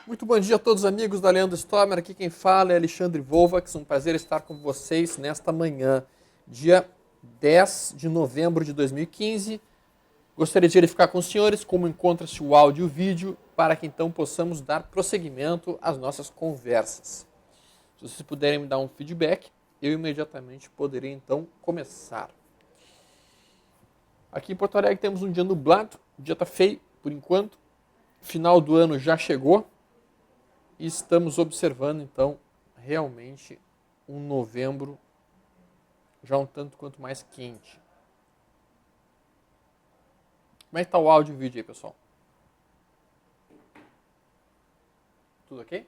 Muito bom dia a todos os amigos da Leandro Stormer. Aqui quem fala é Alexandre Volvax. Um prazer estar com vocês nesta manhã, dia 10 de novembro de 2015. Gostaria de verificar com os senhores como encontra-se o áudio e o vídeo para que então possamos dar prosseguimento às nossas conversas. Se vocês puderem me dar um feedback, eu imediatamente poderei então começar. Aqui em Porto Alegre temos um dia nublado, o dia está feio por enquanto, final do ano já chegou e estamos observando então realmente um novembro já um tanto quanto mais quente. Como é que está o áudio e o vídeo aí, pessoal? Tudo ok?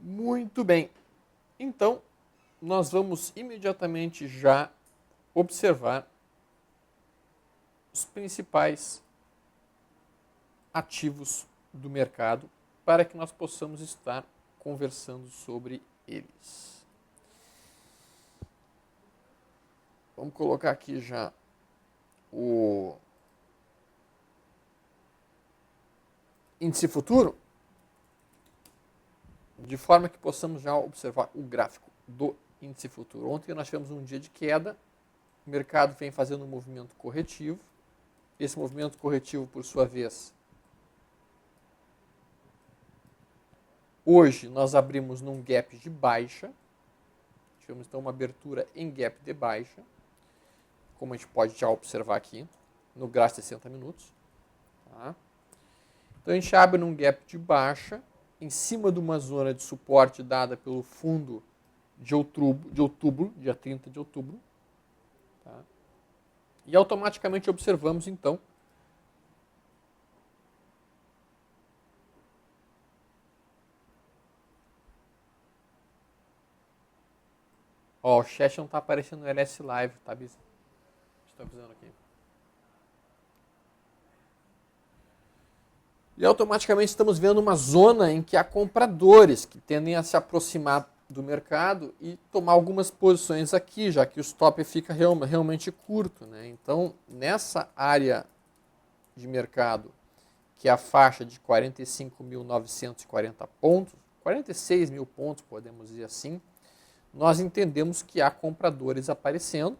Muito bem. Então, nós vamos imediatamente já observar os principais ativos do mercado para que nós possamos estar conversando sobre eles. Vamos colocar aqui já o índice futuro, de forma que possamos já observar o gráfico do índice futuro. Ontem nós tivemos um dia de queda, o mercado vem fazendo um movimento corretivo. Esse movimento corretivo, por sua vez, hoje nós abrimos num gap de baixa, tivemos então uma abertura em gap de baixa, como a gente pode já observar aqui no gráfico de 60 minutos. Tá? Então a gente abre num gap de baixa, em cima de uma zona de suporte dada pelo fundo de outubro, dia 30 de outubro. Tá? E automaticamente observamos então o chat não está aparecendo no LS Live, tá, Bisa? Estou avisando aqui. E automaticamente estamos vendo uma zona em que há compradores que tendem a se aproximar do mercado e tomar algumas posições aqui, já que o stop fica realmente curto, né? Então, nessa área de mercado, que é a faixa de 45.940 pontos, 46 mil pontos, podemos dizer assim, nós entendemos que há compradores aparecendo.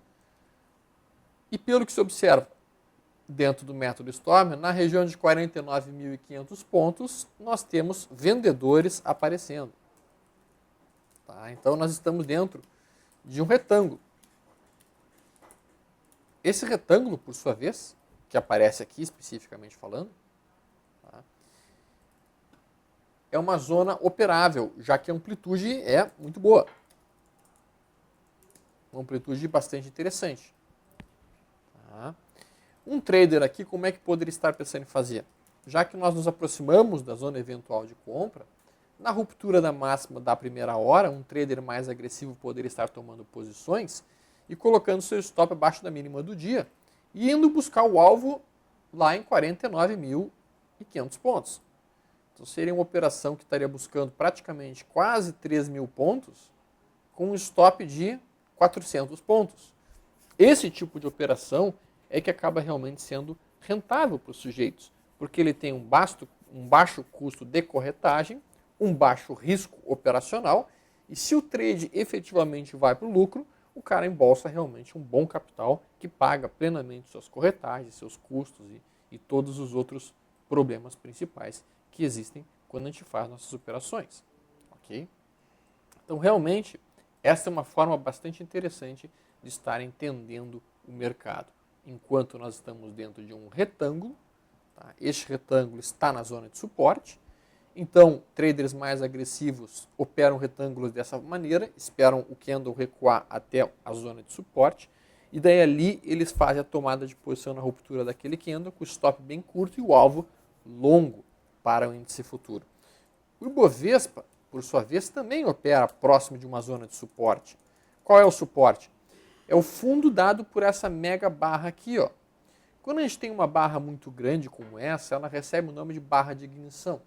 E pelo que se observa dentro do método Stormer, na região de 49.500 pontos, nós temos vendedores aparecendo. Tá? Então nós estamos dentro de um retângulo. Esse retângulo, por sua vez, que aparece aqui especificamente falando, tá? É uma zona operável, já que a amplitude é muito boa. Uma amplitude bastante interessante. Tá? Um trader aqui, como é que poderia estar pensando em fazer? Já que nós nos aproximamos da zona eventual de compra, na ruptura da máxima da primeira hora, um trader mais agressivo poderia estar tomando posições e colocando seu stop abaixo da mínima do dia e indo buscar o alvo lá em 49.500 pontos. Então seria uma operação que estaria buscando praticamente quase 3.000 pontos com um stop de 400 pontos. Esse tipo de operação é que acaba realmente sendo rentável para os sujeitos, porque ele tem um baixo custo de corretagem, um baixo risco operacional, e se o trade efetivamente vai para o lucro, o cara embolsa realmente um bom capital que paga plenamente suas corretagens, seus custos e todos os outros problemas principais que existem quando a gente faz nossas operações. Ok? Então, realmente, essa é uma forma bastante interessante de estar entendendo o mercado. Enquanto nós estamos dentro de um retângulo, tá? Este retângulo está na zona de suporte, então traders mais agressivos operam retângulos dessa maneira, esperam o candle recuar até a zona de suporte, e daí ali eles fazem a tomada de posição na ruptura daquele candle, com o stop bem curto e o alvo longo para o índice futuro. O Ibovespa, por sua vez, também opera próximo de uma zona de suporte. Qual é o suporte? É o fundo dado por essa mega barra aqui, ó. Quando a gente tem uma barra muito grande como essa, ela recebe o nome de barra de ignição.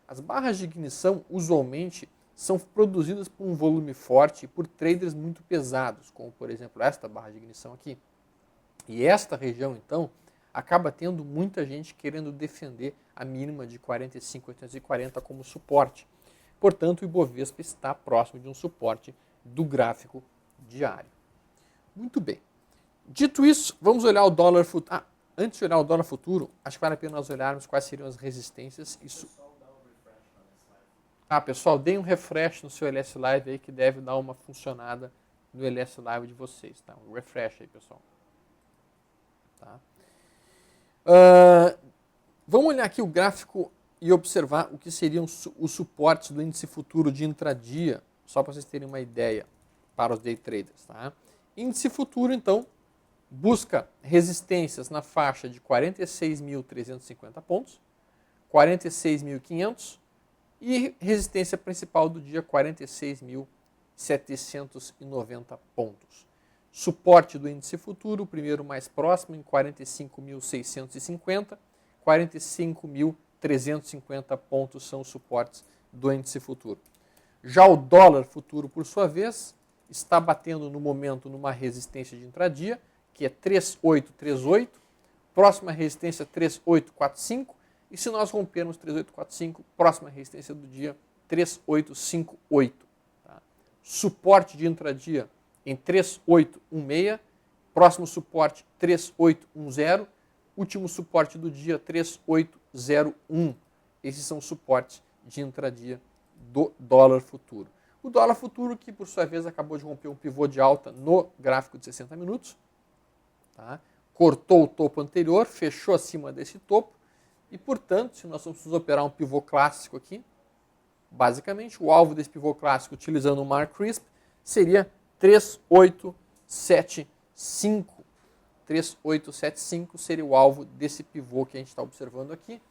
As barras de ignição, usualmente, são produzidas por um volume forte e por traders muito pesados, como, por exemplo, esta barra de ignição aqui. E esta região, então, acaba tendo muita gente querendo defender a mínima de 45.840 como suporte. Portanto, o Ibovespa está próximo de um suporte do gráfico diário. Muito bem. Dito isso, vamos olhar o dólar futuro. Antes de olhar o dólar futuro, acho que vale a pena nós olharmos quais seriam as resistências. Pessoal, deem um refresh no seu LS Live aí que deve dar uma funcionada no LS Live de vocês. Tá? Um refresh aí, pessoal. Tá? Vamos olhar aqui o gráfico e observar o que seriam os suportes do índice futuro de intradia, só para vocês terem uma ideia para os day traders. Tá? Índice futuro, então, busca resistências na faixa de 46.350 pontos, 46.500 e resistência principal do dia 46.790 pontos. Suporte do índice futuro, o primeiro mais próximo em 45.650, 45.350 pontos são os suportes do índice futuro. Já o dólar futuro, por sua vez, está batendo no momento numa resistência de intradia, que é 3.838, próxima resistência 3.845, e se nós rompermos 3.845, próxima resistência do dia 3.858. Tá? Suporte de intradia em 3.816, próximo suporte 3.810, último suporte do dia 3.801. Esses são os suportes de intradia do dólar futuro. O dólar futuro que, por sua vez, acabou de romper um pivô de alta no gráfico de 60 minutos. Tá? Cortou o topo anterior, fechou acima desse topo e, portanto, se nós vamos operar um pivô clássico aqui, basicamente o alvo desse pivô clássico utilizando o Mark Crisp seria 3.875. 3.875 seria o alvo desse pivô que a gente está observando aqui.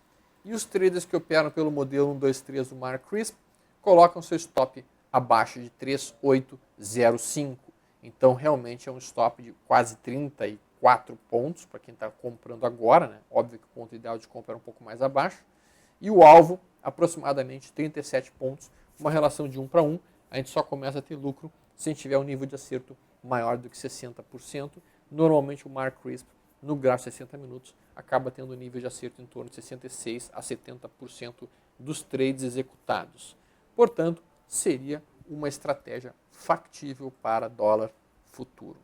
E os traders que operam pelo modelo 1, 2, 3 do Mark Crisp colocam seu stop abaixo de 3.805. Então, realmente é um stop de quase 34 pontos para quem está comprando agora. Né? Óbvio que o ponto ideal de compra era um pouco mais abaixo. E o alvo, aproximadamente 37 pontos, uma relação de 1 para 1. A gente só começa a ter lucro se a gente tiver um nível de acerto maior do que 60%. Normalmente o Mark Crisp, no gráfico de 60 minutos, acaba tendo um nível de acerto em torno de 66% a 70% dos trades executados. Portanto, seria uma estratégia factível para dólar futuro.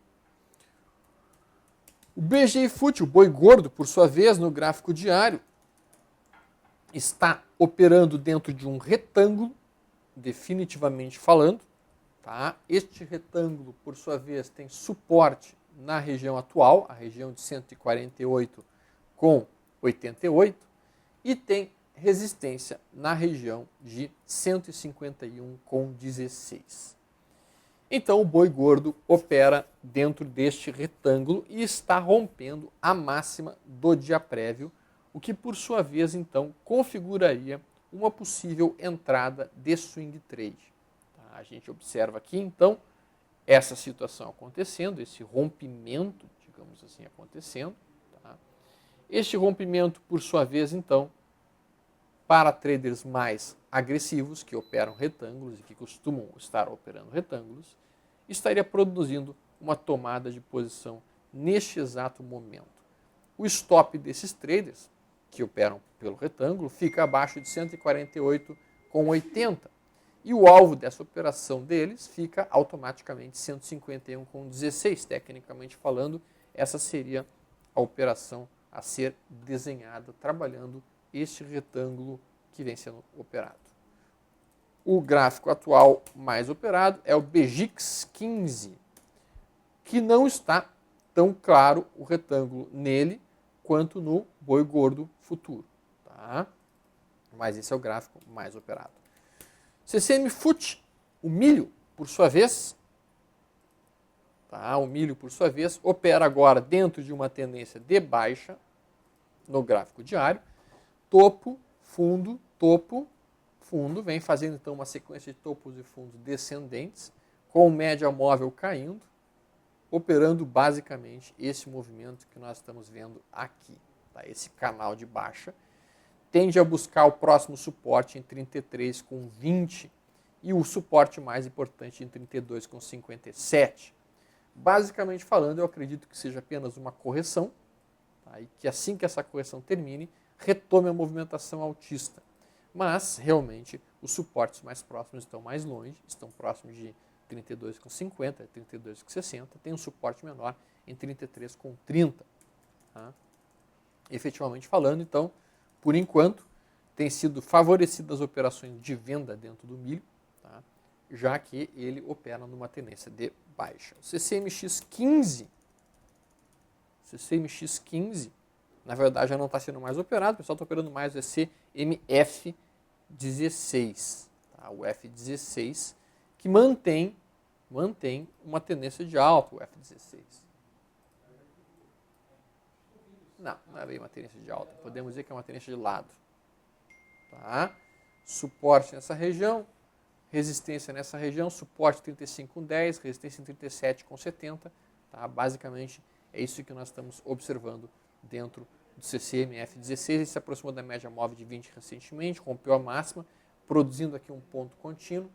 O BGI FUT, o boi gordo, por sua vez, no gráfico diário, está operando dentro de um retângulo, definitivamente falando. Tá? Este retângulo, por sua vez, tem suporte na região atual, a região de 148,88, e tem resistência na região de 151,16. Então o boi gordo opera dentro deste retângulo e está rompendo a máxima do dia prévio, o que por sua vez então configuraria uma possível entrada de swing trade. Tá? A gente observa aqui então essa situação acontecendo, esse rompimento, digamos assim, acontecendo. Tá? Este rompimento, por sua vez, então, para traders mais agressivos, que operam retângulos e que costumam estar operando retângulos, estaria produzindo uma tomada de posição neste exato momento. O stop desses traders, que operam pelo retângulo, fica abaixo de 148,80. E o alvo dessa operação deles fica automaticamente 151,16. Tecnicamente falando, essa seria a operação a ser desenhada, trabalhando este retângulo que vem sendo operado. O gráfico atual mais operado é o BGIX 15, que não está tão claro o retângulo nele quanto no boi gordo futuro. Tá? Mas esse é o gráfico mais operado. CCM FUT, o milho, por sua vez, tá? O milho, por sua vez, opera agora dentro de uma tendência de baixa no gráfico diário. Topo, fundo, vem fazendo então uma sequência de topos e fundos descendentes, com média móvel caindo, operando basicamente esse movimento que nós estamos vendo aqui, tá? Esse canal de baixa. Tende a buscar o próximo suporte em 33,20 e o suporte mais importante em 32,57. Basicamente falando, eu acredito que seja apenas uma correção, tá? E que assim que essa correção termine, retome a movimentação altista. Mas, realmente, os suportes mais próximos estão mais longe, estão próximos de 32,50, 32,60, tem um suporte menor em 33,30. Tá? Efetivamente falando, então, por enquanto, tem sido favorecidas as operações de venda dentro do milho, tá? Já que ele opera numa tendência de baixa. O CCMX15, na verdade, já não está sendo mais operado, o pessoal está operando mais o CMF16, tá? O F16, que mantém uma tendência de alta, o F16. Não é bem uma tendência de alta, podemos dizer que é uma tendência de lado. Tá? Suporte nessa região, resistência nessa região, suporte 35,10, resistência em 37,70. Tá? Basicamente, é isso que nós estamos observando dentro do CCMF16. Ele se aproximou da média móvel de 20 recentemente, rompeu a máxima, produzindo aqui um ponto contínuo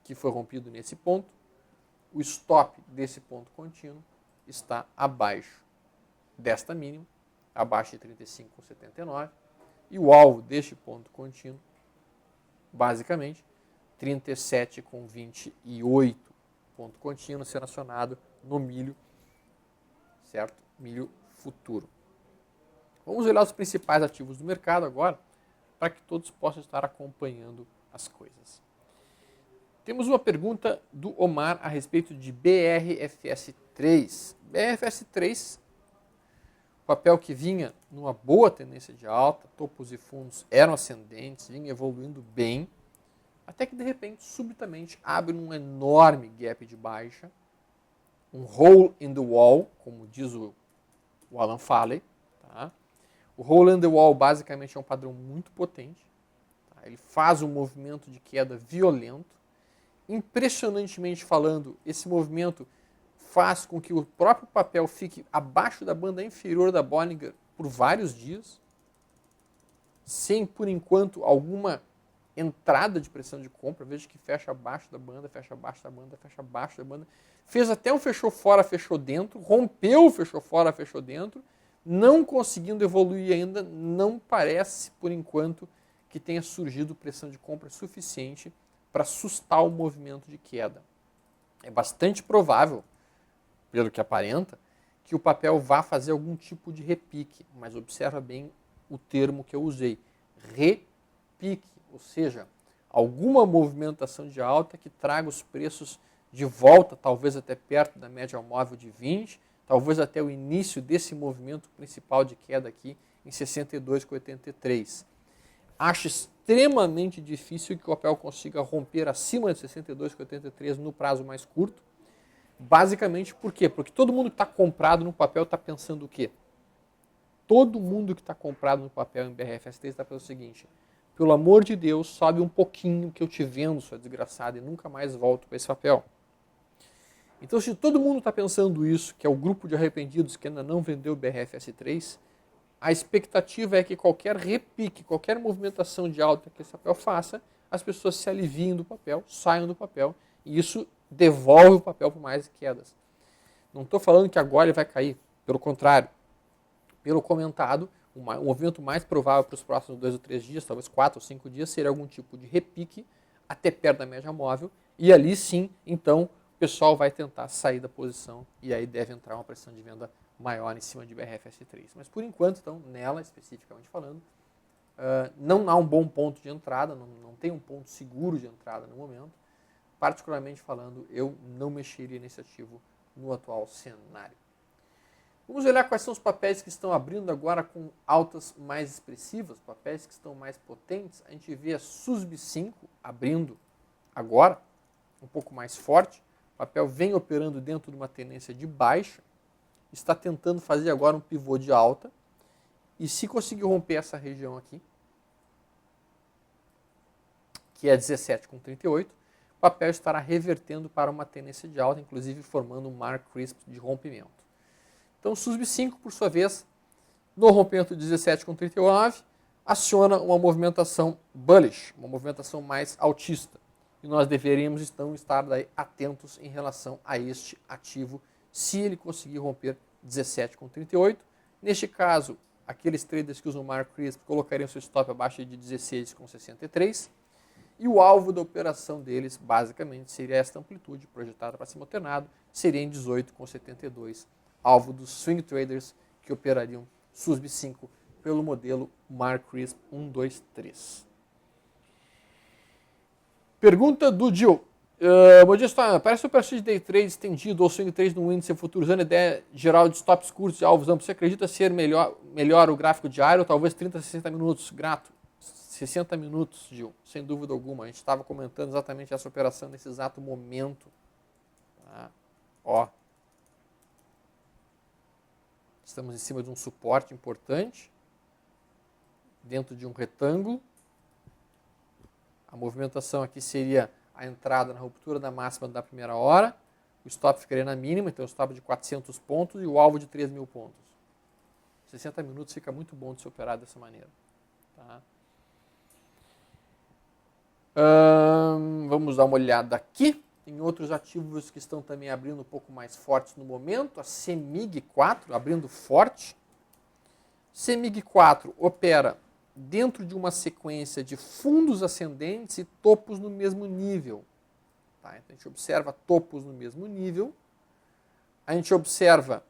que foi rompido nesse ponto. O stop desse ponto contínuo está abaixo desta mínima, abaixo de 35,79, e o alvo deste ponto contínuo, basicamente, 37,28, ponto contínuo sendo acionado no milho, certo? Milho futuro. Vamos olhar os principais ativos do mercado agora, para que todos possam estar acompanhando as coisas. Temos uma pergunta do Omar a respeito de BRFS3. BRFS3, papel que vinha numa boa tendência de alta, topos e fundos eram ascendentes, vinha evoluindo bem, até que de repente, subitamente, abre um enorme gap de baixa, um hole in the wall, como diz o Alan Farley. Tá? O hole in the wall basicamente é um padrão muito potente, tá? Ele faz um movimento de queda violento. Impressionantemente falando, esse movimento faz com que o próprio papel fique abaixo da banda inferior da Bollinger por vários dias, sem, por enquanto, alguma entrada de pressão de compra. Veja que fecha abaixo da banda, fecha abaixo da banda, fecha abaixo da banda. Fez até um fechou fora, fechou dentro, rompeu, fechou fora, fechou dentro, não conseguindo evoluir ainda, não parece, por enquanto, que tenha surgido pressão de compra suficiente para assustar o movimento de queda. É bastante provável, pelo que aparenta, que o papel vá fazer algum tipo de repique, mas observa bem o termo que eu usei, repique, ou seja, alguma movimentação de alta que traga os preços de volta, talvez até perto da média móvel de 20, talvez até o início desse movimento principal de queda aqui em 62,83. Acho extremamente difícil que o papel consiga romper acima de 62,83 no prazo mais curto. Basicamente, por quê? Porque todo mundo que está comprado no papel está pensando o quê? Todo mundo que está comprado no papel em BRFS3 está pensando o seguinte: pelo amor de Deus, sobe um pouquinho que eu te vendo, sua desgraçada, e nunca mais volto para esse papel. Então, se todo mundo está pensando isso, que é o grupo de arrependidos que ainda não vendeu o BRFS3, a expectativa é que qualquer repique, qualquer movimentação de alta que esse papel faça, as pessoas se aliviem do papel, saiam do papel, e isso devolve o papel por mais quedas. Não estou falando que agora ele vai cair, pelo contrário. Pelo comentado, o movimento mais provável para os próximos 2 ou 3 dias, talvez 4 ou 5 dias, seria algum tipo de repique até perto da média móvel, e ali sim, então, o pessoal vai tentar sair da posição, e aí deve entrar uma pressão de venda maior em cima de BRFS3. Mas por enquanto, então, nela especificamente falando, não há um bom ponto de entrada, não tem um ponto seguro de entrada no momento. Particularmente falando, eu não mexeria nesse ativo no atual cenário. Vamos olhar quais são os papéis que estão abrindo agora com altas mais expressivas, papéis que estão mais potentes. A gente vê a SUSB 5 abrindo agora, um pouco mais forte. O papel vem operando dentro de uma tendência de baixa, está tentando fazer agora um pivô de alta, e se conseguir romper essa região aqui, que é 17,38, o papel estará revertendo para uma tendência de alta, inclusive formando um Mark Crisp de rompimento. Então o SUSB 5, por sua vez, no rompimento de 17,39, aciona uma movimentação bullish, uma movimentação mais altista. E nós deveríamos então estar daí atentos em relação a este ativo, se ele conseguir romper 17,38 Neste caso, aqueles traders que usam o Mark Crisp colocariam seu stop abaixo de 16,63 e o alvo da operação deles, basicamente, seria esta amplitude projetada para cima alternado, seria em 18,72, alvo dos swing traders que operariam SUSB 5 pelo modelo Mark Crisp 123. Pergunta do Gil. Bom dia, parece o perfil de day trade estendido ou swing trade no índice futuro, usando a ideia geral de stops curtos e alvos amplos. Você acredita ser melhor o gráfico diário, ou talvez 30 a 60 minutos? Grato. 60 minutos, Gil, sem dúvida alguma. A gente estava comentando exatamente essa operação nesse exato momento. Tá? Ó. Estamos em cima de um suporte importante, dentro de um retângulo. A movimentação aqui seria a entrada na ruptura da máxima da primeira hora, o stop ficaria na mínima, então o stop de 400 pontos e o alvo de 3.000 pontos. 60 minutos fica muito bom de se operar dessa maneira. Tá? Vamos dar uma olhada aqui. Tem outros ativos que estão também abrindo um pouco mais fortes no momento. A CEMIG 4 abrindo forte. CEMIG 4 opera dentro de uma sequência de fundos ascendentes e topos no mesmo nível. Tá? Então a gente observa topos no mesmo nível. A gente observa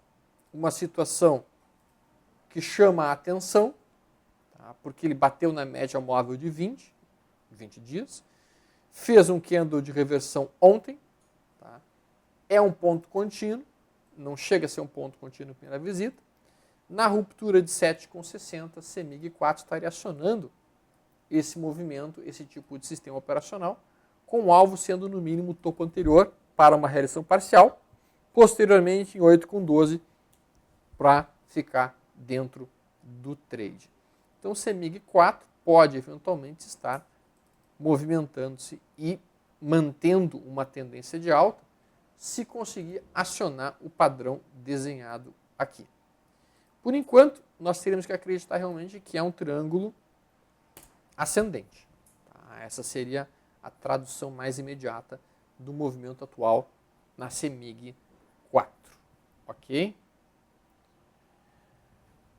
uma situação que chama a atenção, tá? Porque ele bateu na média móvel de 20 dias, fez um candle de reversão ontem, tá? É um ponto contínuo, não chega a ser um ponto contínuo na primeira visita. Na ruptura de 7,60, CEMIG 4 estaria acionando esse movimento, esse tipo de sistema operacional, com o alvo sendo no mínimo o topo anterior para uma realização parcial, posteriormente em 8,12 para ficar dentro do trade. Então, CEMIG 4 pode eventualmente estar movimentando-se e mantendo uma tendência de alta se conseguir acionar o padrão desenhado aqui. Por enquanto, nós teríamos que acreditar realmente que é um triângulo ascendente. Tá? Essa seria a tradução mais imediata do movimento atual na CEMIG 4. Ok?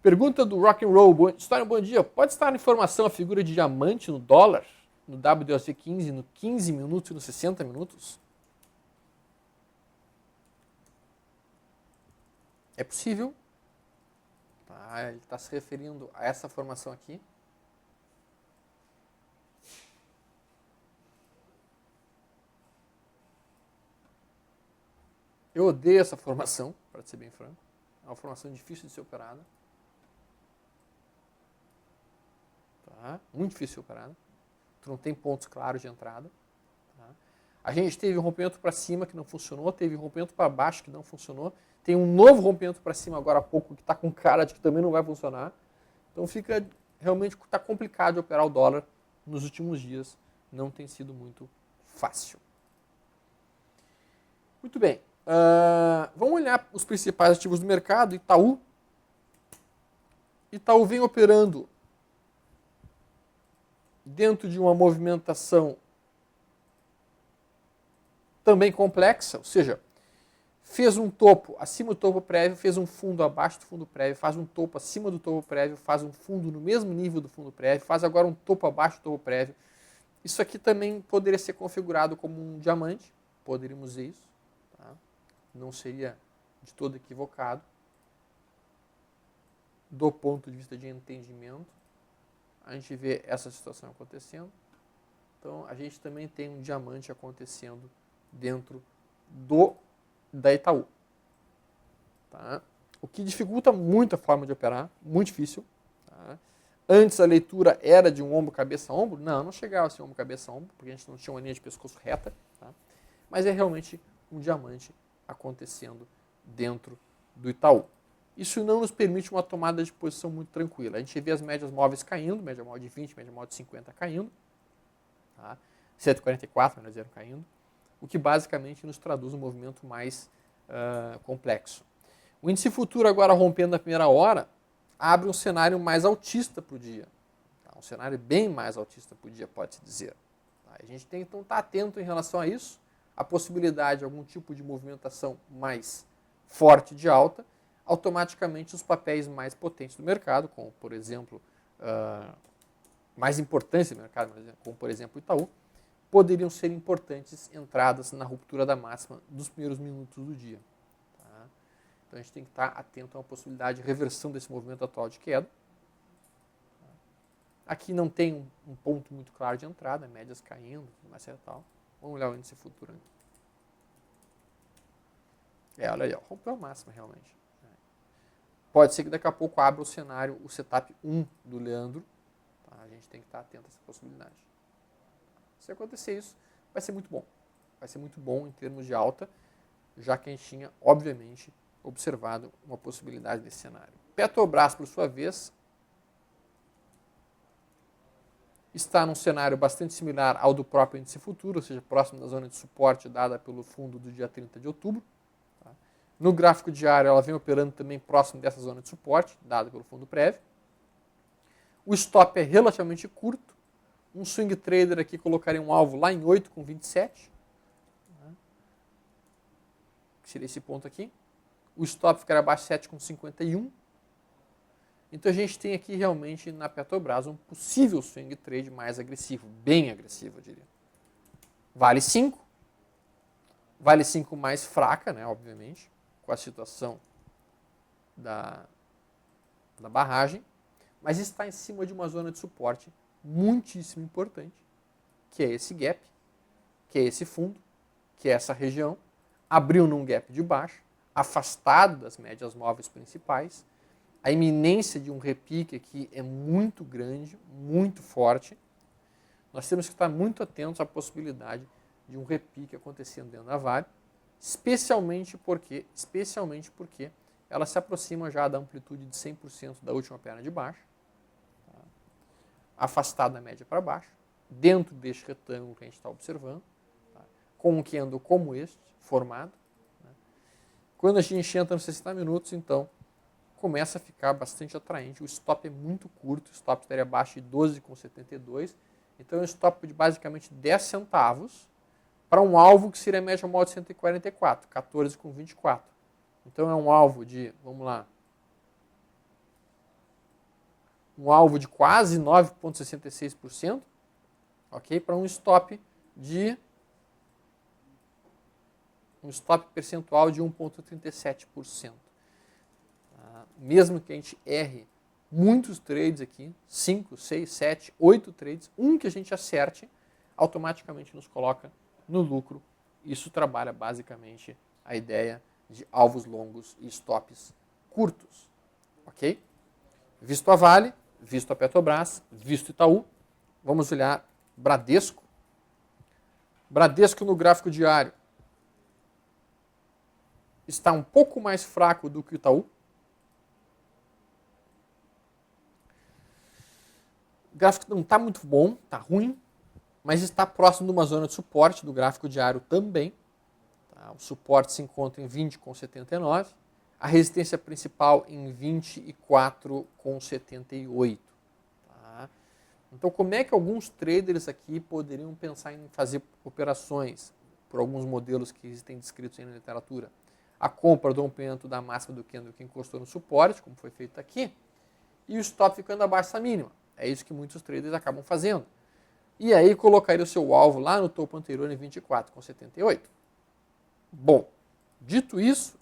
Pergunta do Rock'n'Roll. História, bom dia. Pode estar na informação a figura de diamante no dólar, no WDOC 15, no 15 minutos e no 60 minutos? É possível. Tá, ele está se referindo a essa formação aqui. Eu odeio essa formação, para ser bem franco. É uma formação difícil de ser operada. Tá? Muito difícil de ser operada. Tu não tem pontos claros de entrada. Tá? A gente teve um rompimento para cima que não funcionou, teve um rompimento para baixo que não funcionou, tem um novo rompimento para cima agora há pouco que está com cara de que também não vai funcionar. Então fica realmente tá complicado de operar o dólar nos últimos dias. Não tem sido muito fácil. Muito bem. Vamos olhar os principais ativos do mercado. Itaú. Itaú vem operando dentro de uma movimentação também complexa, ou seja, fez um topo acima do topo prévio, fez um fundo abaixo do fundo prévio, faz um topo acima do topo prévio, faz um fundo no mesmo nível do fundo prévio, faz agora um topo abaixo do topo prévio. Isso aqui também poderia ser configurado como um diamante, poderíamos dizer isso, tá? Não seria de todo equivocado, do ponto de vista de entendimento. A gente vê essa situação acontecendo. Então, a gente também tem um diamante acontecendo dentro da Itaú. Tá? O que dificulta muito a forma de operar, muito difícil. Tá? Antes a leitura era de um ombro, cabeça, ombro. Não chegava a ser ombro, cabeça, ombro, porque a gente não tinha uma linha de pescoço reta. Tá? Mas é realmente um diamante acontecendo dentro do Itaú. Isso não nos permite uma tomada de posição muito tranquila. A gente vê as médias móveis caindo, média móvel de 20, média móvel de 50 caindo, tá? 144, melhor dizendo, caindo, o que basicamente nos traduz um movimento mais complexo. O índice futuro agora rompendo na primeira hora, abre um cenário mais altista para o dia. Tá? Um cenário bem mais altista para o dia, pode-se dizer. Tá? A gente tem que então estar atento em relação a isso, a possibilidade de algum tipo de movimentação mais forte de alta, automaticamente os papéis mais potentes do mercado, como por exemplo, mais importantes do mercado, como por exemplo o Itaú, poderiam ser importantes entradas na ruptura da máxima dos primeiros minutos do dia. Tá? Então a gente tem que estar atento a uma possibilidade de reversão desse movimento atual de queda. Aqui não tem um ponto muito claro de entrada, médias caindo, mas é tal. Vamos olhar o índice futuro. Olha aí, ó, rompeu a máxima realmente. Pode ser que daqui a pouco abra o cenário, o setup 1 do Leandro. Tá? A gente tem que estar atento a essa possibilidade. Se acontecer isso, vai ser muito bom. Vai ser muito bom em termos de alta, já que a gente tinha, obviamente, observado uma possibilidade desse cenário. Petrobras, por sua vez, está num cenário bastante similar ao do próprio índice futuro, ou seja, próximo da zona de suporte dada pelo fundo do dia 30 de outubro. Tá? No gráfico diário, ela vem operando também próximo dessa zona de suporte, dada pelo fundo prévio. O stop é relativamente curto. Um swing trader aqui colocaria um alvo lá em 8,27. Que seria esse ponto aqui. O stop ficaria abaixo de 7,51. Então a gente tem aqui realmente na Petrobras um possível swing trade mais agressivo, bem agressivo, eu diria. Vale 5. Vale 5 mais fraca, né, obviamente, com a situação da barragem, mas está em cima de uma zona de suporte muitíssimo importante, que é esse gap, que é esse fundo, que é essa região, abriu num gap de baixo, afastado das médias móveis principais. A iminência de um repique aqui é muito grande, muito forte. Nós temos que estar muito atentos à possibilidade de um repique acontecendo dentro da Vale, especialmente porque ela se aproxima já da amplitude de 100% da última perna de baixo, tá? Afastada da média para baixo, dentro deste retângulo que a gente está observando, tá? Com um candle como este, formado. Né? Quando a gente entra nos 60 minutos, então, começa a ficar bastante atraente. O stop é muito curto, o stop estaria abaixo de 12,72. Então é um stop de basicamente 10 centavos para um alvo que seria a média móvel de 144, 14,24. Então é um alvo de, vamos lá, um alvo de quase 9,66%, ok? Para um stop percentual de 1,37%. Mesmo que a gente erre muitos trades aqui, 5, 6, 7, 8 trades, um que a gente acerte, automaticamente nos coloca no lucro. Isso trabalha basicamente a ideia de alvos longos e stops curtos. Ok? Visto a Vale, visto a Petrobras, visto Itaú, vamos olhar Bradesco. Bradesco no gráfico diário está um pouco mais fraco do que o Itaú. O gráfico não está muito bom, está ruim, mas está próximo de uma zona de suporte do gráfico diário também. Tá? O suporte se encontra em 20,79, a resistência principal em 24,78. Tá? Então, como é que alguns traders aqui poderiam pensar em fazer operações, por alguns modelos que existem descritos aí na literatura? A compra do rompimento da máxima do candle que encostou no suporte, como foi feito aqui, e o stop ficando abaixo da mínima. É isso que muitos traders acabam fazendo. E aí colocaria o seu alvo lá no topo anterior em 24,78. Bom, dito isso,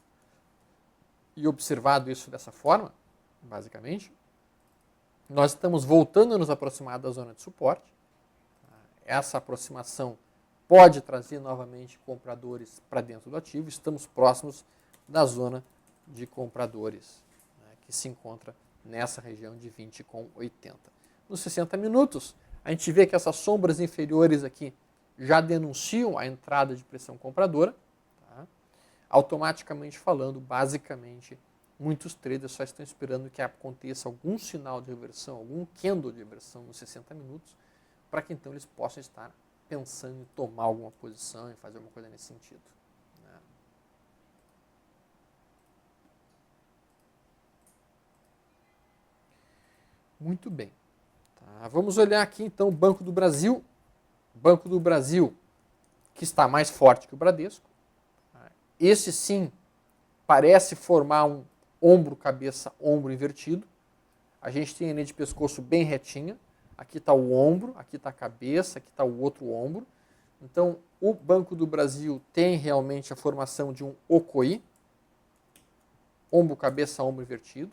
e observado isso dessa forma, basicamente, nós estamos voltando a nos aproximar da zona de suporte. Essa aproximação pode trazer novamente compradores para dentro do ativo. Estamos próximos da zona de compradores, né, que se encontra nessa região de 20,80. Nos 60 minutos, a gente vê que essas sombras inferiores aqui já denunciam a entrada de pressão compradora. Tá? Automaticamente falando, basicamente, muitos traders só estão esperando que aconteça algum sinal de reversão, algum candle de reversão nos 60 minutos, para que então eles possam estar pensando em tomar alguma posição e fazer alguma coisa nesse sentido. Né? Muito bem. Tá, vamos olhar aqui então o Banco do Brasil. Banco do Brasil, que está mais forte que o Bradesco. Esse sim parece formar ombro, cabeça, ombro invertido. A gente tem a linha de pescoço bem retinha. Aqui está o ombro, aqui está a cabeça, aqui está o outro ombro. Então, o Banco do Brasil tem realmente a formação de um ocoí, ombro, cabeça, ombro invertido.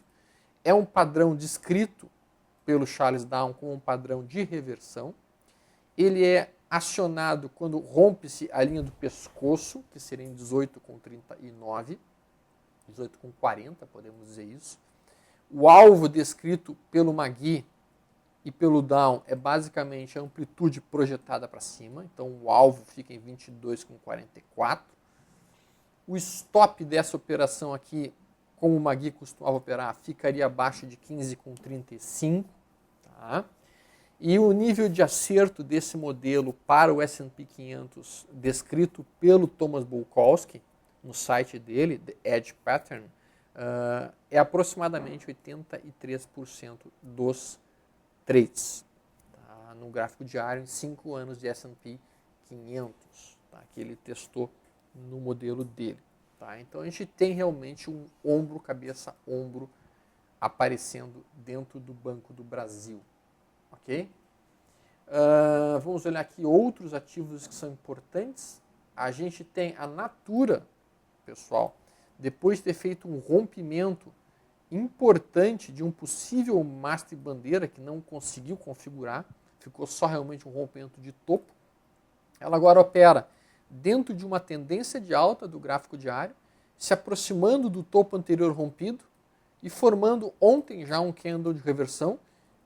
É um padrão descrito pelo Charles Down como um padrão de reversão. Ele é acionado quando rompe-se a linha do pescoço, que seria em 18,39, 18,40, podemos dizer isso. O alvo descrito pelo Magui e pelo Down é basicamente a amplitude projetada para cima, então o alvo fica em 22,44. O stop dessa operação aqui, como o Magui costumava operar, ficaria abaixo de 15,35. Tá? E o nível de acerto desse modelo para o S&P 500, descrito pelo Thomas Bulkowski, no site dele, The Edge Pattern, é aproximadamente 83% dos trades, tá? No gráfico diário em 5 anos de S&P 500, tá? Que ele testou no modelo dele. Tá? Então a gente tem realmente um ombro, cabeça, ombro aparecendo dentro do Banco do Brasil. Ok? Vamos olhar aqui outros ativos que são importantes. A gente tem a Natura, pessoal, depois de ter feito um rompimento importante de um possível mastro e bandeira que não conseguiu configurar, ficou só realmente um rompimento de topo. Ela agora opera dentro de uma tendência de alta do gráfico diário, se aproximando do topo anterior rompido e formando ontem já um candle de reversão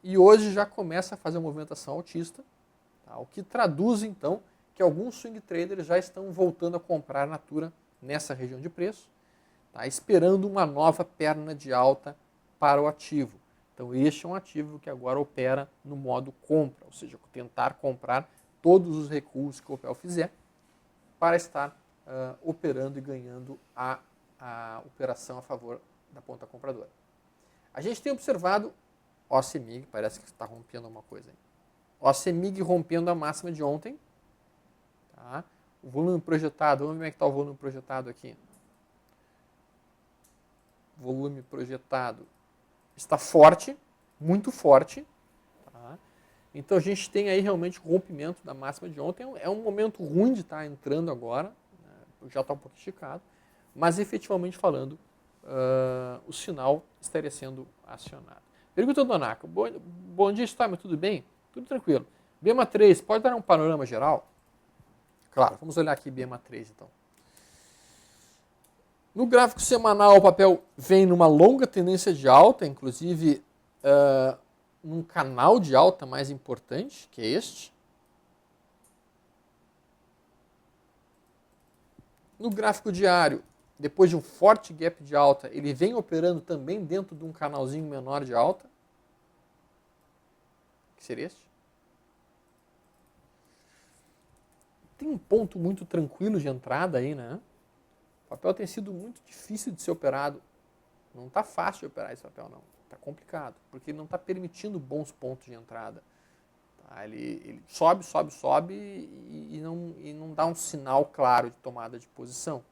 e hoje já começa a fazer uma movimentação altista, tá? O que traduz então que alguns swing traders já estão voltando a comprar Natura nessa região de preço, tá? Esperando uma nova perna de alta para o ativo. Então este é um ativo que agora opera no modo compra, ou seja, tentar comprar todos os recuos que o Opel fizer para estar operando e ganhando a operação a favor da ponta compradora. A gente tem observado OCMIG, parece que está rompendo alguma coisa aí. OCMIG rompendo a máxima de ontem. Tá? O volume projetado, vamos ver como é que está o volume projetado aqui. Volume projetado está forte, muito forte. Tá? Então a gente tem aí realmente o rompimento da máxima de ontem. É um momento ruim de estar entrando agora, né? Já está um pouco esticado, mas efetivamente falando, o sinal estaria sendo acionado. Pergunta do Donaco. Bom dia, Storm, tudo bem? Tudo tranquilo. BEMA 3, pode dar um panorama geral? Claro, vamos olhar aqui BEMA 3 então. No gráfico semanal, o papel vem numa longa tendência de alta, inclusive num canal de alta mais importante, que é este. No gráfico diário, depois de um forte gap de alta, ele vem operando também dentro de um canalzinho menor de alta. Que seria este? Tem um ponto muito tranquilo de entrada aí, né? O papel tem sido muito difícil de ser operado. Não está fácil de operar esse papel, não. Está complicado, porque ele não está permitindo bons pontos de entrada. Tá? Ele sobe, sobe, sobe e não dá um sinal claro de tomada de posição.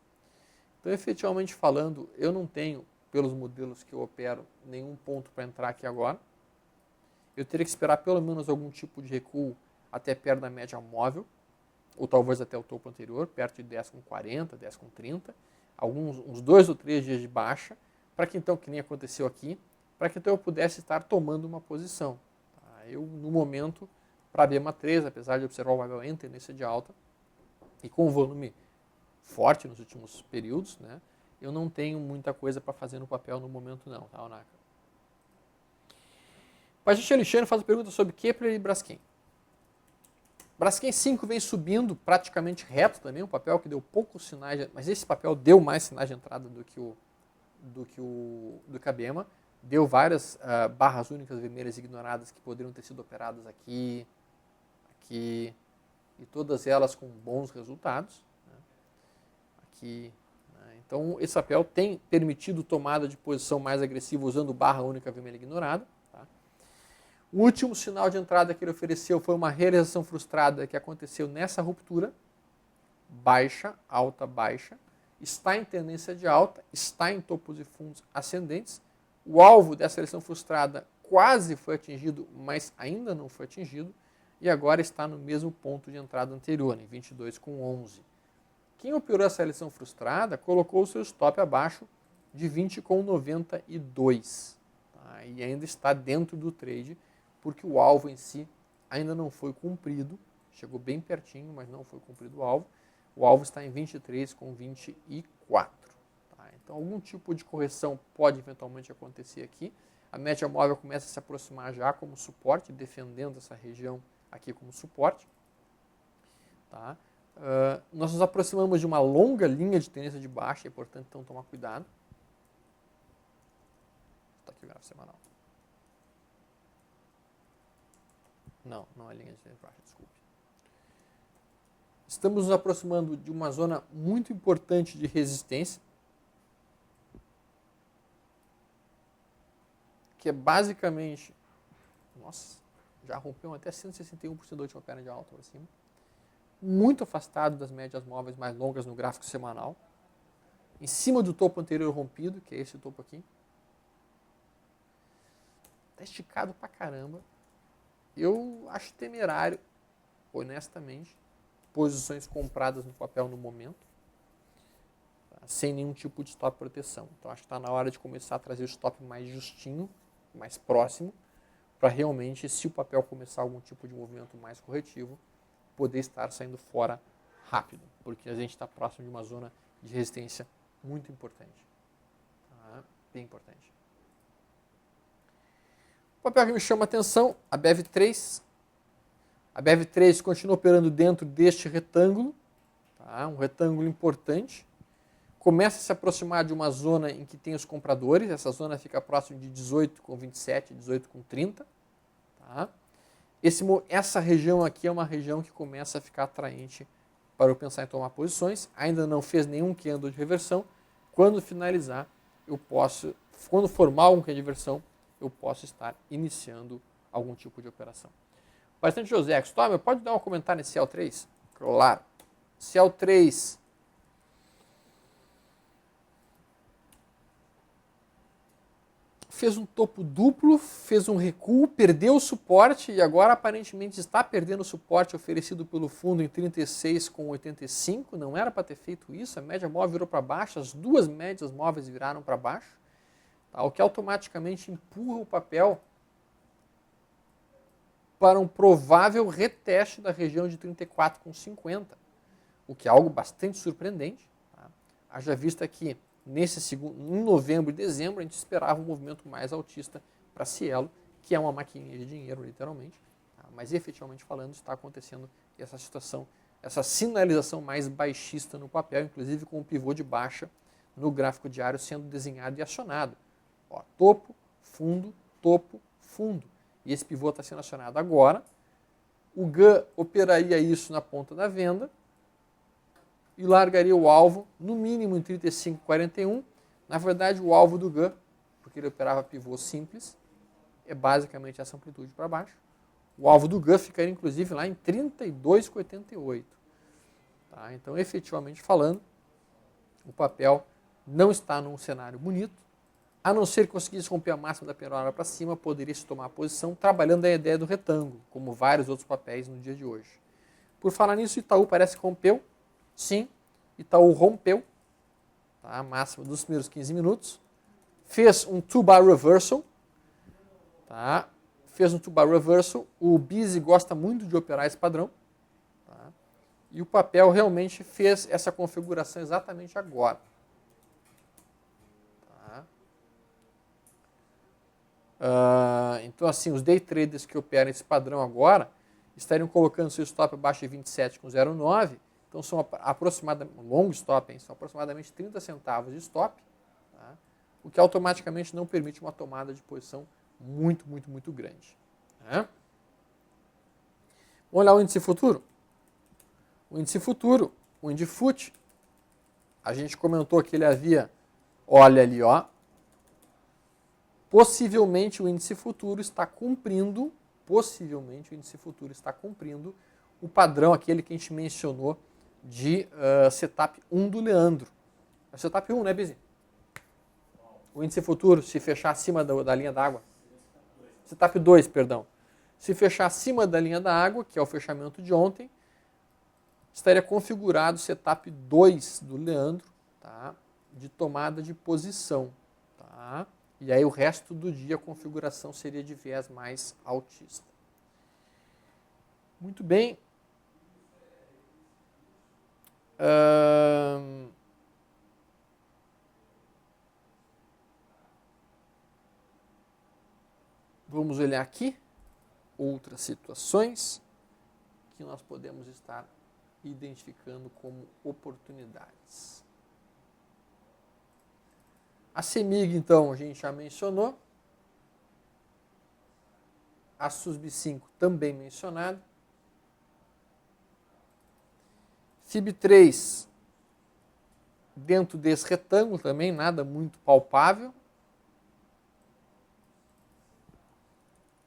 Então, efetivamente falando, eu não tenho, pelos modelos que eu opero, nenhum ponto para entrar aqui agora. Eu teria que esperar pelo menos algum tipo de recuo até perto da média móvel, ou talvez até o topo anterior, perto de 10,40, 10,30, uns 2 ou 3 dias de baixa, para que então, que nem aconteceu aqui, para que então eu pudesse estar tomando uma posição. Tá? Eu, no momento, para a BEMA 3, apesar de observar o papel em tendência de alta, e com o volume forte nos últimos períodos, né, eu não tenho muita coisa para fazer no papel no momento não, tá, Onaka? O Pajite Alexandre faz a pergunta sobre Kepler e Braskem. Braskem 5 vem subindo praticamente reto também, um papel que deu poucos sinais, mas esse papel deu mais sinais de entrada do que a BEMA, deu várias barras únicas vermelhas ignoradas que poderiam ter sido operadas aqui, e todas elas com bons resultados. Né? Aqui, né? Então esse papel tem permitido tomada de posição mais agressiva usando barra única vermelha ignorada. Tá? O último sinal de entrada que ele ofereceu foi uma realização frustrada que aconteceu nessa ruptura, baixa, alta, baixa, está em tendência de alta, está em topos e fundos ascendentes. O alvo dessa seleção frustrada quase foi atingido, mas ainda não foi atingido. E agora está no mesmo ponto de entrada anterior, em 22,11. Quem operou essa seleção frustrada colocou o seu stop abaixo de 20,92. Tá? E ainda está dentro do trade, porque o alvo em si ainda não foi cumprido. Chegou bem pertinho, mas não foi cumprido o alvo. O alvo está em 23,24. Tá? Então, algum tipo de correção pode eventualmente acontecer aqui. A média móvel começa a se aproximar já como suporte, defendendo essa região aqui como suporte. Tá? Nós nos aproximamos de uma longa linha de tendência de baixa, e portanto, então, tomar cuidado. Está aqui o gráfico semanal. Não é linha de tendência de baixa, desculpe. Estamos nos aproximando de uma zona muito importante de resistência, que é basicamente, nossa, já rompeu até 161% da última perna de alta para cima, muito afastado das médias móveis mais longas no gráfico semanal, em cima do topo anterior rompido, que é esse topo aqui, está esticado pra caramba. Eu acho temerário, honestamente, posições compradas no papel no momento, tá? Sem nenhum tipo de stop proteção. Então acho que está na hora de começar a trazer o stop mais justinho, mais próximo, para realmente, se o papel começar algum tipo de movimento mais corretivo, poder estar saindo fora rápido, porque a gente está próximo de uma zona de resistência muito importante. Tá? Bem importante. O papel que me chama a atenção, a BEV3. A BEV3 continua operando dentro deste retângulo, tá? Um retângulo importante. Começa a se aproximar de uma zona em que tem os compradores. Essa zona fica próximo de 18,27, 18,30. Tá? Essa região aqui é uma região que começa a ficar atraente para eu pensar em tomar posições. Ainda não fez nenhum candle de reversão. Quando finalizar, quando formar um candle de reversão, eu posso estar iniciando algum tipo de operação. Bastante José, Stormer, pode dar um comentário nesse CL3? Claro. CL3 fez um topo duplo, fez um recuo, perdeu o suporte e agora aparentemente está perdendo o suporte oferecido pelo fundo em 36,85. Não era para ter feito isso, a média móvel virou para baixo, as duas médias móveis viraram para baixo, tá? O que automaticamente empurra o papel para um provável reteste da região de 34,50, o que é algo bastante surpreendente. Tá? Haja vista que em novembro e dezembro a gente esperava um movimento mais altista para Cielo, que é uma maquininha de dinheiro, literalmente. Tá? Mas efetivamente falando, está acontecendo essa situação, essa sinalização mais baixista no papel, inclusive com o pivô de baixa no gráfico diário sendo desenhado e acionado. Ó, topo, fundo, topo, fundo. E esse pivô está sendo acionado agora. O GAN operaria isso na ponta da venda e largaria o alvo no mínimo em 35,41. Na verdade, o alvo do GAN, porque ele operava pivô simples, é basicamente essa amplitude para baixo. O alvo do GAN ficaria inclusive lá em 32,88. Tá? Então, efetivamente falando, o papel não está num cenário bonito. A não ser que conseguisse romper a máxima da perola para cima, poderia se tomar a posição trabalhando a ideia do retângulo, como vários outros papéis no dia de hoje. Por falar nisso, Itaú parece que rompeu. Sim, Itaú rompeu, tá? A máxima dos primeiros 15 minutos. Fez um two-bar reversal. Tá? Fez um two-bar reversal. O Busy gosta muito de operar esse padrão. Tá? E o papel realmente fez essa configuração exatamente agora. Então, assim, os day traders que operam esse padrão agora estariam colocando seu stop abaixo de 27,09. Então, são aproximadamente, longo stop, hein? São aproximadamente 30 centavos de stop, tá? O que automaticamente não permite uma tomada de posição muito, muito, muito grande. Tá? Vamos olhar o índice futuro? O índice futuro, o INDIFUT, a gente comentou que ele havia, olha ali, ó, possivelmente o índice futuro está cumprindo, o padrão, aquele que a gente mencionou de setup 1 do Leandro. É o setup 1, né, Bizi? O índice futuro, se fechar acima da linha d'água. Setup 2, perdão. Se fechar acima da linha da água, que é o fechamento de ontem, estaria configurado o setup 2 do Leandro, tá? De tomada de posição. Tá? E aí o resto do dia a configuração seria de viés mais altista. Muito bem. Vamos olhar aqui outras situações que nós podemos estar identificando como oportunidades. A CEMIG, então, a gente já mencionou. A SUSB5 também mencionada. FIB3 dentro desse retângulo também, nada muito palpável.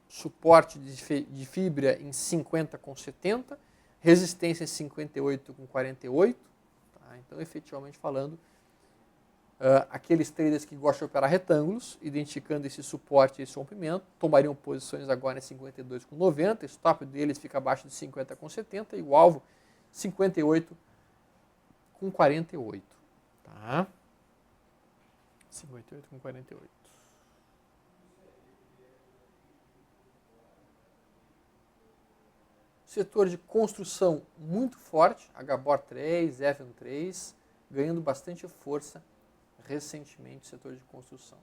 Suporte de fibra em 50,70, resistência em 58,48. Tá? Então, efetivamente falando, aqueles traders que gostam de operar retângulos, identificando esse suporte e esse rompimento, tomariam posições agora em 52,90, o stop deles fica abaixo de 50,70 e o alvo 58,48. Tá? 58,48. Setor de construção muito forte, HBOR 3, Evan 3, ganhando bastante força recentemente o setor de construção.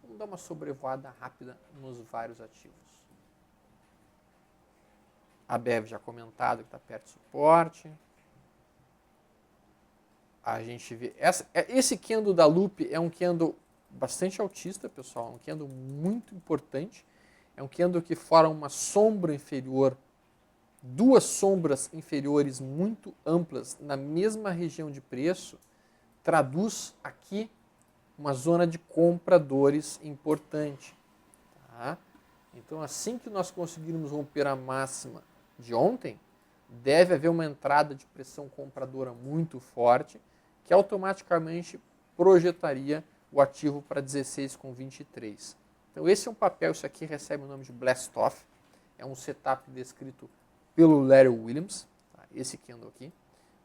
Vamos dar uma sobrevoada rápida nos vários ativos. A BEV já comentado que está perto do suporte. A gente vê... Esse candle da Loop é um candle bastante altista, pessoal. É um candle muito importante. É um candle que forma uma sombra inferior, duas sombras inferiores muito amplas na mesma região de preço, traduz aqui uma zona de compradores importante. Tá? Então, assim que nós conseguirmos romper a máxima de ontem, deve haver uma entrada de pressão compradora muito forte, que automaticamente projetaria o ativo para 16,23. Então, esse é um papel, isso aqui recebe o nome de Blast Off, é um setup descrito pelo Larry Williams, tá? Esse candle aqui.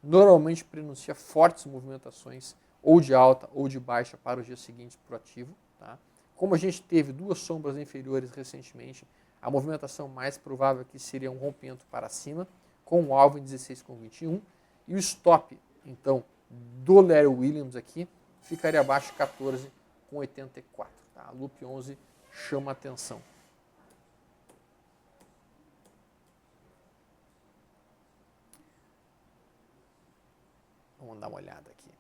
Normalmente pronuncia fortes movimentações ou de alta ou de baixa para o dia seguinte para o ativo. Tá? Como a gente teve duas sombras inferiores recentemente, a movimentação mais provável aqui seria um rompimento para cima, com o alvo em 16,21, e o stop, então, do Larry Williams aqui, ficaria abaixo de 14,84. Tá? A Loop 11 chama a atenção. Vamos dar uma olhada aqui.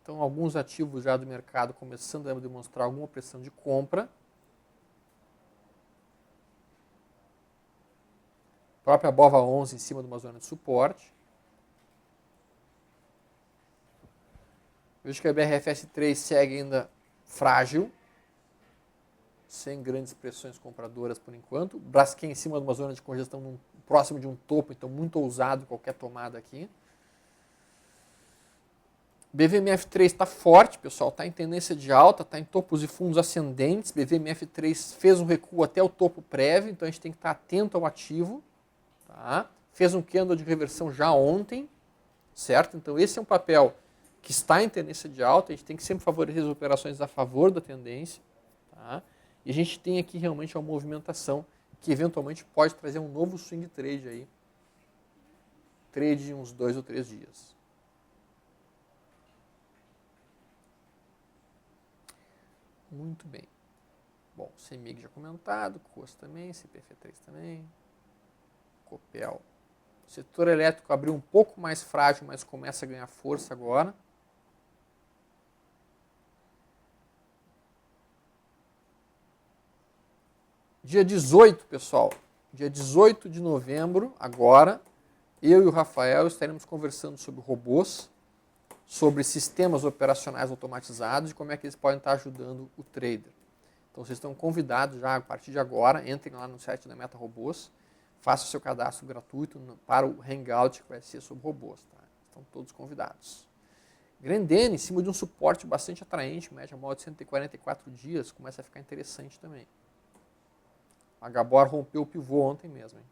Então, alguns ativos já do mercado começando a demonstrar alguma pressão de compra. A própria BOVA 11 em cima de uma zona de suporte. Vejo que a BRFS3 segue ainda frágil, sem grandes pressões compradoras por enquanto. Braskem em cima de uma zona de congestão próximo de um topo, então muito ousado qualquer tomada aqui. BVMF3 está forte, pessoal, está em tendência de alta, está em topos e fundos ascendentes. BVMF3 fez um recuo até o topo prévio, então a gente tem que estar atento ao ativo. Tá? Fez um candle de reversão já ontem, certo? Então esse é um papel que está em tendência de alta, a gente tem que sempre favorecer as operações a favor da tendência. Tá? E a gente tem aqui realmente uma movimentação que eventualmente pode trazer um novo swing trade aí. Trade de uns 2 ou 3 dias. Muito bem. Bom, CEMIG já comentado, COAS também, CPF3 também, Copel. O setor elétrico abriu um pouco mais frágil, mas começa a ganhar força agora. Dia 18, pessoal, dia 18 de novembro, agora, eu e o Rafael estaremos conversando sobre robôs, sobre sistemas operacionais automatizados e como é que eles podem estar ajudando o trader. Então, vocês estão convidados já a partir de agora, entrem lá no site da Meta Robôs, façam o seu cadastro gratuito para o Hangout que vai ser sobre robôs. Tá? Estão todos convidados. Grendene, em cima de um suporte bastante atraente, média móvel de 144 dias, começa a ficar interessante também. A Gabor rompeu o pivô ontem mesmo, hein?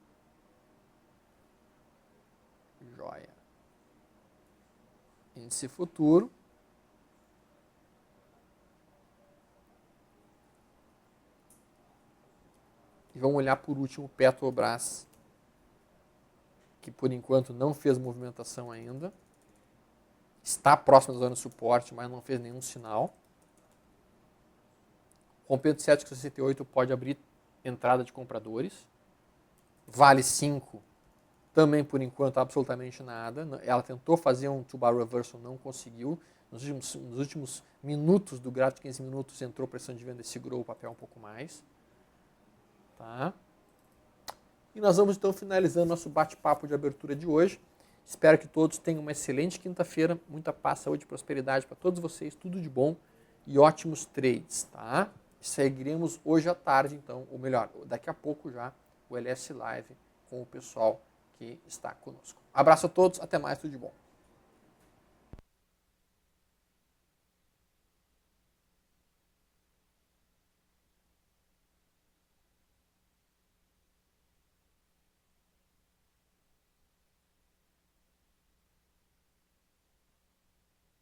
Joia. Índice futuro. E vamos olhar por último o Petrobras, que por enquanto não fez movimentação ainda. Está próximo da zona de suporte, mas não fez nenhum sinal. Rompendo 7,68 pode abrir entrada de compradores. Vale 5, também por enquanto absolutamente nada. Ela tentou fazer um two-bar reversal, não conseguiu. Nos últimos minutos do gráfico de 15 minutos entrou pressão de venda e segurou o papel um pouco mais. Tá? E nós vamos então finalizando nosso bate-papo de abertura de hoje. Espero que todos tenham uma excelente quinta-feira, muita paz, saúde e prosperidade para todos vocês, tudo de bom e ótimos trades, tá? Seguiremos hoje à tarde, então, ou melhor, daqui a pouco já, o LS Live com o pessoal que está conosco. Abraço a todos, até mais, tudo de bom.